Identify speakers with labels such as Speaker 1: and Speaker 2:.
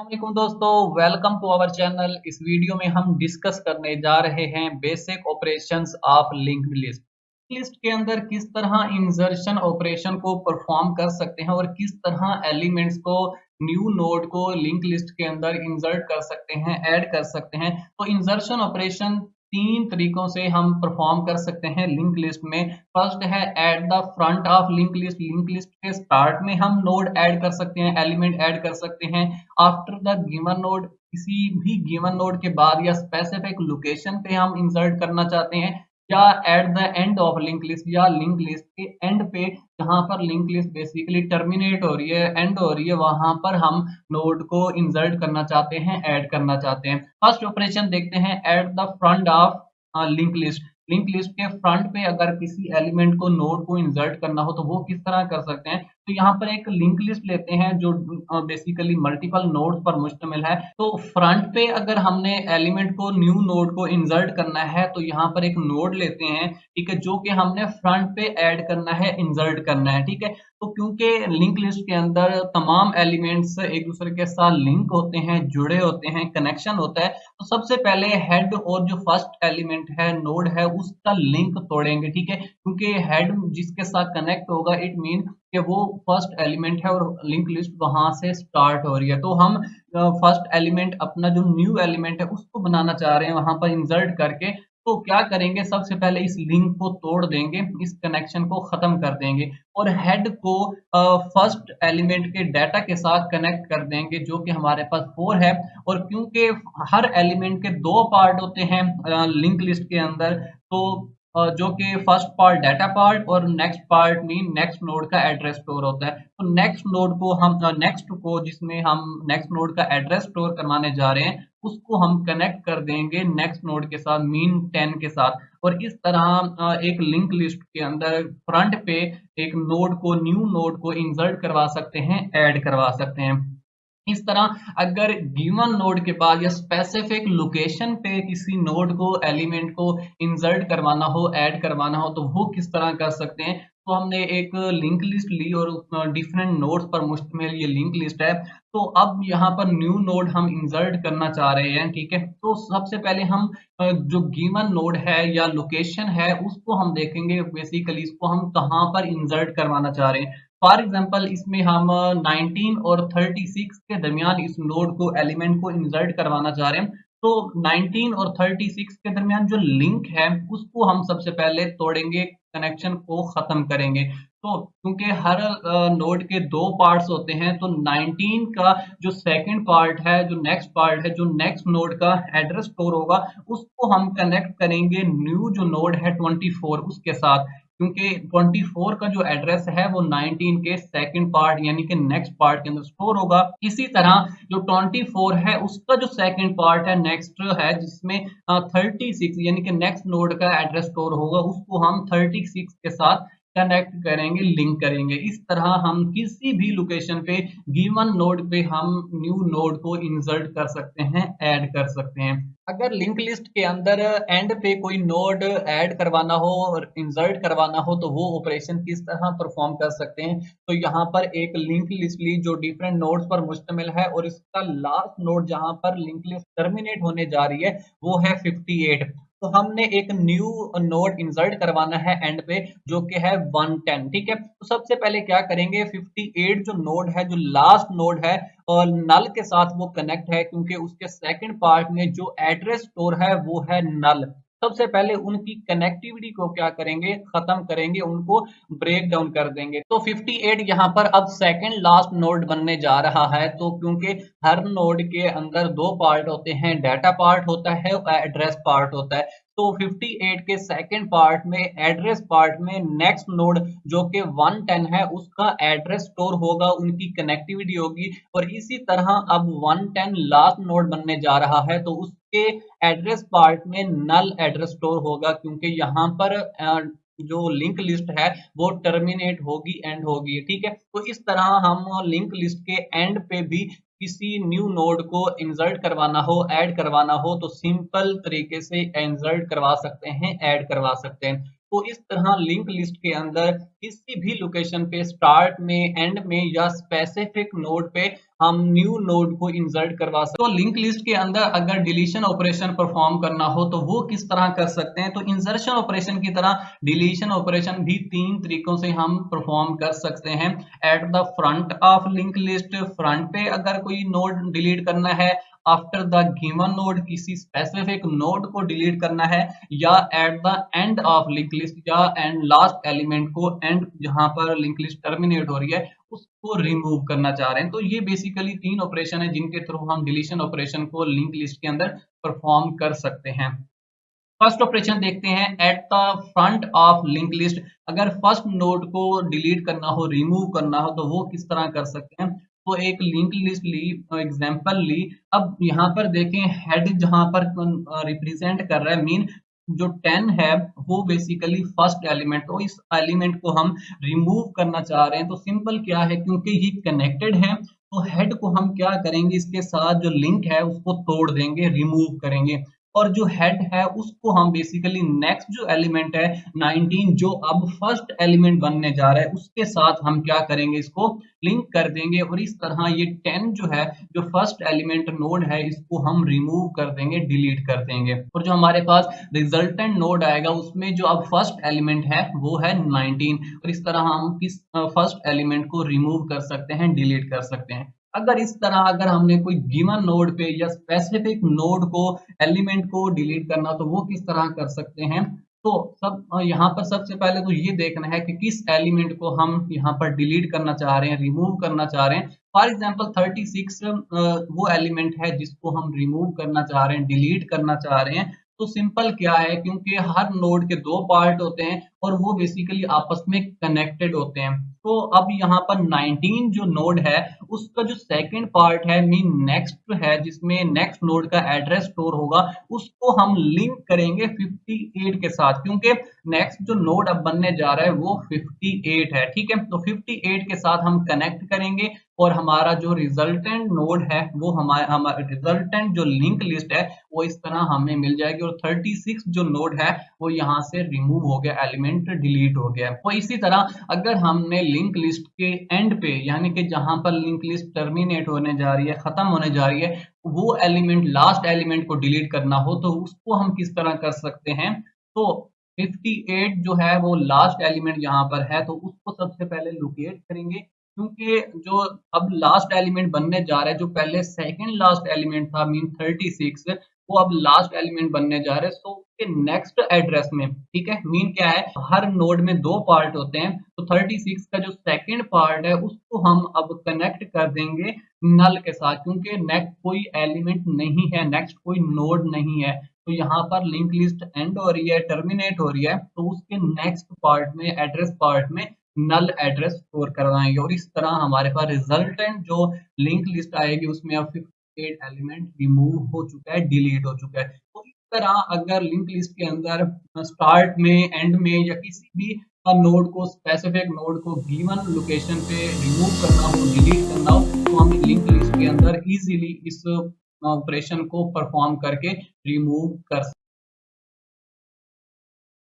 Speaker 1: वालेकुम दोस्तों, welcome to our channel. इस वीडियो में हम डिस्कस करने जा रहे हैं basic operations of linked list. List के अंदर किस तरह इंसर्शन ऑपरेशन को परफॉर्म कर सकते हैं और किस तरह एलिमेंट्स को न्यू नोड को लिंक लिस्ट के अंदर इंसर्ट कर सकते हैं, ऐड कर सकते हैं। तो इंसर्शन ऑपरेशन तीन तरीकों से हम परफॉर्म कर सकते हैं लिंक लिस्ट में। फर्स्ट है at the front of link list. Link list के स्टार्ट में हम नोड ऐड कर सकते हैं, एलिमेंट ऐड कर सकते हैं। आफ्टर द गिवन नोड, किसी भी गिवन नोड के बाद या स्पेसिफिक लोकेशन पे हम इंसर्ट करना चाहते हैं, या at the end of link list, या लिंक लिस्ट के एंड पे जहां पर लिंक लिस्ट बेसिकली टर्मिनेट हो रही है, एंड हो रही है, वहां पर हम नोड को इंसर्ट करना चाहते हैं, ऐड करना चाहते हैं। फर्स्ट ऑपरेशन देखते हैं at the front of link list. Link list के फ्रंट पे अगर किसी एलिमेंट को नोड को इंसर्ट करना हो तो वो किस तरह कर सकते हैं। तो यहाँ पर एक लिंक लिस्ट लेते हैं जो बेसिकली मल्टीपल नोड्स पर मुश्तमिल है। तो फ्रंट पे अगर हमने एलिमेंट को न्यू नोड को इंसर्ट करना है तो यहाँ पर एक नोड लेते हैं, ठीक है, जो कि हमने फ्रंट पे ऐड करना है, इंसर्ट करना है, ठीक है। तो क्योंकि लिंक लिस्ट के अंदर तमाम एलिमेंट्स एक दूसरे के साथ लिंक होते हैं, जुड़े होते हैं, कनेक्शन होता है, तो सबसे पहले हेड और जो फर्स्ट एलिमेंट है, नोड है, उसका लिंक तोड़ेंगे, ठीक है। क्योंकि हेड जिसके साथ कनेक्ट होगा इट मीन कि वो फर्स्ट एलिमेंट है और लिंक लिस्ट वहां से स्टार्ट हो रही है। तो हम फर्स्ट एलिमेंट अपना जो न्यू एलिमेंट है उसको बनाना चाह रहे हैं वहां पर इंसर्ट करके। तो क्या करेंगे, सबसे पहले इस लिंक को तोड़ देंगे, इस कनेक्शन को खत्म कर देंगे और हेड को फर्स्ट एलिमेंट के डाटा के साथ कनेक्ट कर देंगे जो कि हमारे पास 4 है। और क्योंकि हर एलिमेंट के दो पार्ट होते हैं लिंक लिस्ट के अंदर, तो जो कि फर्स्ट पार्ट डाटा पार्ट और next part mean next node का एड्रेस स्टोर होता है। तो नेक्स्ट नोड को हम नेक्स्ट को जिसमें हम नेक्स्ट नोड का एड्रेस स्टोर करवाने जा रहे हैं उसको हम कनेक्ट कर देंगे नेक्स्ट नोड के साथ मीन 10 के साथ। और इस तरह एक लिंक लिस्ट के अंदर फ्रंट पे एक नोड को, न्यू नोड को इंसर्ट करवा सकते हैं, ऐड करवा सकते हैं। इस तरह अगर गिवन नोड के बाद या स्पेसिफिक लोकेशन पे किसी नोड को, एलिमेंट को इंसर्ट करवाना हो, ऐड करवाना हो, तो वो किस तरह कर सकते हैं। तो हमने एक लिंक लिस्ट ली और डिफरेंट नोड्स पर मुश्तमिल ये लिंक लिस्ट है। तो अब यहाँ पर न्यू नोड हम इंसर्ट करना चाह रहे हैं, ठीक है। तो सबसे पहले हम जो गिवन नोड है या लोकेशन है उसको हम देखेंगे, बेसिकली इसको हम कहाँ पर इंसर्ट करवाना चाह रहे हैं। फॉर एग्जाम्पल इसमें हम 19 और 36 के दरमियान इस नोड को, एलिमेंट को इंसर्ट करवाना चाह रहे हैं। तो 19 और 36 के दरमियान जो लिंक है उसको हम सबसे पहले तोड़ेंगे, कनेक्शन को खत्म करेंगे। तो क्योंकि हर नोड के दो पार्ट्स होते हैं, तो 19 का जो सेकंड पार्ट है, जो नेक्स्ट पार्ट है, जो नेक्स्ट नोड का एड्रेस स्टोर होगा, उसको हम कनेक्ट करेंगे न्यू जो नोड है 24 उसके साथ। क्योंकि 24 का जो एड्रेस है वो 19 के सेकंड पार्ट यानी कि नेक्स्ट पार्ट के अंदर स्टोर होगा। इसी तरह जो 24 है उसका जो सेकंड पार्ट है, नेक्स्ट है, जिसमें 36 यानी कि नेक्स्ट नोड का एड्रेस स्टोर होगा, उसको हम 36 के साथ कनेक्ट करेंगे, लिंक करेंगे। इस तरह हम किसी भी लोकेशन पे, गिवन नोड पे हम न्यू नोड को इंसर्ट कर सकते हैं, ऐड कर सकते हैं। अगर लिंक लिस्ट के अंदर एंड पे कोई नोड ऐड करवाना हो और इंसर्ट करवाना हो तो वो ऑपरेशन किस तरह परफॉर्म कर सकते हैं। तो यहाँ पर एक लिंक लिस्ट ली जो डिफरेंट नोड्स पर मुश्तमिल है और इसका लास्ट नोड जहाँ पर लिंक लिस्ट टर्मिनेट होने जा रही है वो है 58। तो हमने एक न्यू नोड इंसर्ट करवाना है एंड पे जो कि है 110, ठीक है। तो सबसे पहले क्या करेंगे, 58 जो नोड है, जो लास्ट नोड है और नल के साथ वो कनेक्ट है क्योंकि उसके सेकंड पार्ट में जो एड्रेस स्टोर है वो है नल। सबसे पहले उनकी कनेक्टिविटी को क्या करेंगे, खत्म करेंगे, उनको ब्रेक डाउन कर देंगे। तो 58 यहाँ पर अब सेकंड लास्ट नोड बनने जा रहा है। तो क्योंकि हर नोड के अंदर दो पार्ट होते हैं, डाटा पार्ट होता है, एड्रेस पार्ट होता है। तो 58 के सेकंड पार्ट में, एड्रेस पार्ट में, नेक्स्ट नोड जो कि 110 है उसका एड्रेस स्टोर होगा, उनकी कनेक्टिविटी होगी। और इसी तरह अब 110 लास्ट नोड बनने जा रहा है तो उसके एड्रेस पार्ट में नल एड्रेस स्टोर होगा क्योंकि यहाँ पर जो लिंक लिस्ट है वो टर्मिनेट होगी, एंड होगी, ठीक है। तो इस तरह हम लिंक लिस्ट के एंड पे भी किसी न्यू नोड को इंसर्ट करवाना हो, ऐड करवाना हो तो सिंपल तरीके से इंसर्ट करवा सकते हैं, ऐड करवा सकते हैं। तो इस तरह लिंक लिस्ट के अंदर किसी भी लोकेशन पे स्टार्ट में, एंड में या स्पेसिफिक नोड पे हम न्यू नोड को इंसर्ट करवा सकते हैं। तो लिंक लिस्ट के अंदर अगर डिलीशन ऑपरेशन परफॉर्म करना हो तो वो किस तरह कर सकते हैं? तो इंसर्शन ऑपरेशन की तरह डिलीशन ऑपरेशन भी 3 तरीकों से हम परफॉर्म कर सकते हैं। At the front of link list, front पे अगर कोई नोड डिलीट करना है, आफ्टर द गिवन नोड किसी स्पेसिफिक नोड को डिलीट करना है, या at the end of link list, या एंड लास्ट एलिमेंट को, एंड जहां पर लिंक लिस्ट टर्मिनेट हो रही है उसको रिमूव करना चाह रहे हैं। तो ये बेसिकली 3 ऑपरेशन है जिनके थ्रू हम डिलीशन ऑपरेशन को लिंक लिस्ट के अंदर परफॉर्म कर सकते हैं। फर्स्ट ऑपरेशन देखते हैं at the front of link list. अगर फर्स्ट नोड को डिलीट करना हो, रिमूव करना हो, तो वो किस तरह कर सकते हैं? तो एक लिंक लिस्ट ली, एग्जांपल ली। अब यहाँ पर देखें हेड जहां पर रिप्रेजेंट कर रहा है, मीन जो 10 है वो बेसिकली फर्स्ट एलिमेंट, तो इस एलिमेंट को हम रिमूव करना चाह रहे हैं। तो सिंपल क्या है, क्योंकि ये कनेक्टेड है तो हेड को हम क्या करेंगे, इसके साथ जो लिंक है उसको तोड़ देंगे, रिमूव करेंगे। और जो हेड है उसको हम बेसिकली नेक्स्ट जो एलिमेंट है 19, जो अब फर्स्ट एलिमेंट बनने जा रहा है, उसके साथ हम क्या करेंगे, इसको लिंक कर देंगे। और इस तरह ये 10 जो है, जो फर्स्ट एलिमेंट नोड है, इसको हम रिमूव कर देंगे, डिलीट कर देंगे। और जो हमारे पास रिजल्टेंट नोड आएगा उसमें जो अब फर्स्ट एलिमेंट है वो है 19। और इस तरह हम किस फर्स्ट एलिमेंट को रिमूव कर सकते हैं, डिलीट कर सकते हैं। अगर इस तरह अगर हमने कोई गिवन नोड पे या स्पेसिफिक नोड को, एलिमेंट को डिलीट करना, तो वो किस तरह कर सकते हैं? तो सब यहाँ पर सबसे पहले तो ये देखना है कि किस एलिमेंट को हम यहाँ पर डिलीट करना चाह रहे हैं, रिमूव करना चाह रहे हैं। फॉर एग्जांपल 36 वो एलिमेंट है जिसको हम रिमूव करना चाह रहे हैं, डिलीट करना चाह रहे हैं। तो सिंपल क्या है, क्योंकि हर नोड के 2 पार्ट होते हैं और वो बेसिकली आपस में कनेक्टेड होते हैं। तो अब यहाँ पर 19 जो नोड है उसका जो सेकंड पार्ट है, मीन नेक्स्ट है, जिसमें नेक्स्ट नोड का एड्रेस स्टोर होगा, उसको हम लिंक करेंगे 58 के साथ, क्योंकि नेक्स्ट जो नोड अब बनने जा रहा है वो 58 है। ठीक है, तो 58 के साथ हम कनेक्ट करेंगे और हमारा जो रिजल्टेंट नोड है वो हमारा रिजल्टेंट जो लिंक लिस्ट है वो इस तरह हमें मिल जाएगी। और 36 जो नोड है वो यहाँ से रिमूव हो गया, एलिमेंट डिलीट हो गया। तो इसी तरह अगर हमने लिंक लिस्ट के एंड पे, यानी कि जहां पर लिंक लिस्ट टर्मिनेट होने जा रही है, खत्म होने जा रही है, वो एलिमेंट, लास्ट एलिमेंट को डिलीट करना हो तो उसको हम किस तरह कर सकते हैं? तो 58 जो है वो लास्ट एलिमेंट यहाँ पर है, तो उसको सबसे पहले लोकेट करेंगे, क्योंकि जो अब लास्ट एलिमेंट बनने जा रहा है, जो पहले सेकंड लास्ट एलिमेंट था मीन 36, वो अब लास्ट एलिमेंट बनने जा रहे हैं। सो उसके नेक्स्ट एड्रेस में, ठीक है, मीन क्या है, हर नोड में 2 पार्ट होते हैं, तो 36 का जो सेकंड पार्ट है उसको हम अब कनेक्ट कर देंगे नल के साथ, क्योंकि नेक्स्ट कोई एलिमेंट नहीं है, नेक्स्ट कोई नोड नहीं है। तो यहाँ पर लिंक लिस्ट एंड हो रही है, टर्मिनेट हो रही है, तो उसके नेक्स्ट पार्ट में, एड्रेस पार्ट में नल एड्रेस स्टोर करवाएंगे। और इस तरह हमारे पास रिजल्टेंट जो लिंक लिस्ट आएगी उसमें अब 58 एलिमेंट रिमूव हो चुका है, डिलीट हो चुका है। तो इस तरह अगर लिंक लिस्ट के अंदर स्टार्ट में, एंड में या किसी भी नोड को, स्पेसिफिक नोड को गिवन लोकेशन पे रिमूव करना हो, डिलीट करना हो, तो हम लिंक लिस्ट के अंदर इजीली इस ऑपरेशन को परफॉर्म करके रिमूव कर